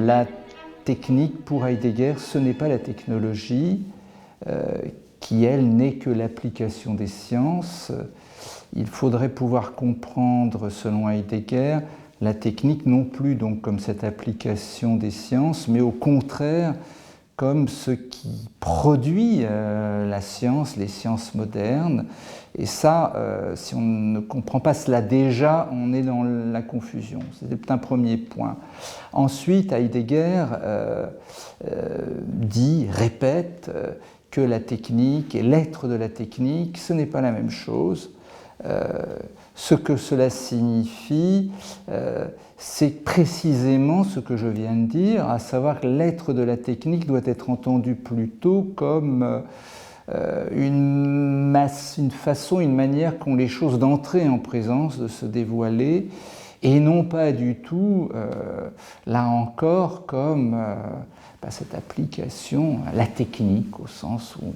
La technique, pour Heidegger, ce n'est pas la technologie qui, elle, n'est que l'application des sciences. Il faudrait pouvoir comprendre, selon Heidegger, la technique non plus donc comme cette application des sciences, mais au contraire comme ce qui produit la science, les sciences modernes. Et ça, si on ne comprend pas cela déjà, on est dans la confusion. C'est un premier point. Ensuite, Heidegger répète que la technique et l'être de la technique, ce n'est pas la même chose. Ce que cela signifie, c'est précisément ce que je viens de dire, à savoir que l'être de la technique doit être entendu plutôt comme une façon, une manière qu'ont les choses d'entrer en présence, de se dévoiler, et non pas du tout, là encore, comme cette application, la technique, au sens où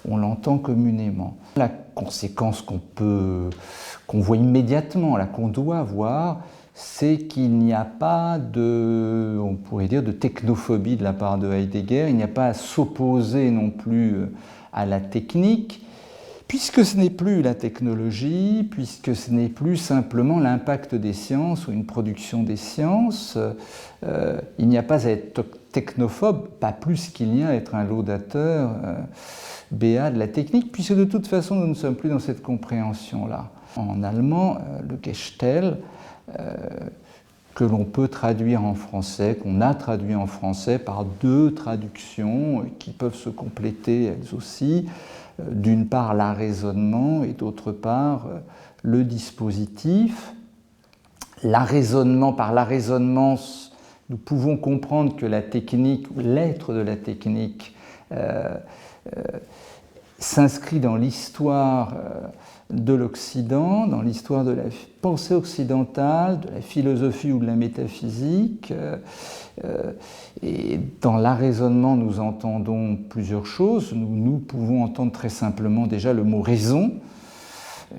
on l'entend communément. La conséquence qu'on voit immédiatement, là, qu'on doit voir, c'est qu'il n'y a pas de, on pourrait dire, de technophobie de la part de Heidegger, il n'y a pas à s'opposer non plus à la technique, puisque ce n'est plus la technologie, puisque ce n'est plus simplement l'impact des sciences ou une production des sciences, il n'y a pas à être technophobe, pas plus qu'il n'y a à être un laudateur béat de la technique, puisque de toute façon nous ne sommes plus dans cette compréhension-là. En allemand, le Gestell, que l'on peut traduire en français, qu'on a traduit en français par deux traductions qui peuvent se compléter elles aussi, d'une part l'arraisonnement et d'autre part le dispositif. L'arraisonnement, par l'arraisonnement, nous pouvons comprendre que la technique, ou l'être de la technique, s'inscrit dans l'histoire de l'Occident, dans l'histoire de la pensée occidentale, de la philosophie ou de la métaphysique. Et dans l'arraisonnement, nous entendons plusieurs choses. Nous pouvons entendre très simplement déjà le mot raison.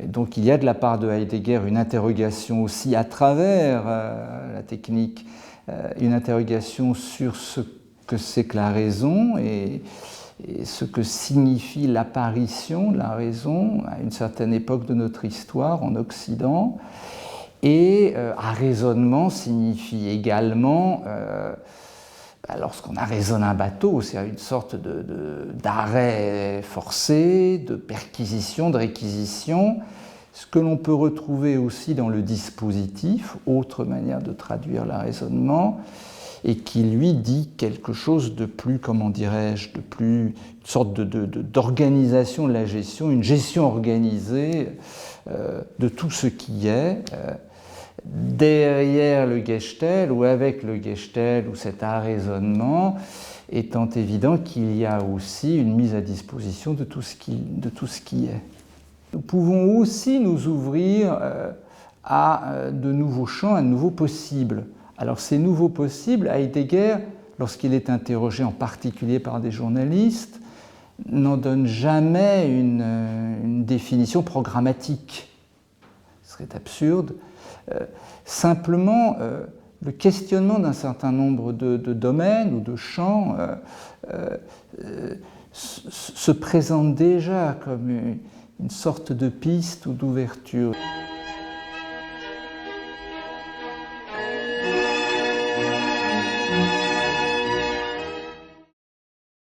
Et donc il y a de la part de Heidegger une interrogation aussi à travers la technique, une interrogation sur ce que c'est que la raison et ce que signifie l'apparition de la raison à une certaine époque de notre histoire en Occident. Et arraisonnement signifie également, lorsqu'on arraisonne un bateau, c'est une sorte d'arrêt forcé, de perquisition, de réquisition, ce que l'on peut retrouver aussi dans le dispositif, autre manière de traduire l'arraisonnement, et qui lui dit quelque chose de plus, comment dirais-je, de plus, une sorte d'organisation de la gestion, une gestion organisée de tout ce qui est, derrière le Gestell ou avec le Gestell ou cet arraisonnement, étant évident qu'il y a aussi une mise à disposition de tout ce qui est. Nous pouvons aussi nous ouvrir à de nouveaux champs, à de nouveaux possibles. Alors ces nouveaux possibles, Heidegger, lorsqu'il est interrogé en particulier par des journalistes, n'en donne jamais une définition programmatique. Ce serait absurde. Simplement, le questionnement d'un certain nombre de domaines ou de champs se présente déjà comme une sorte de piste ou d'ouverture.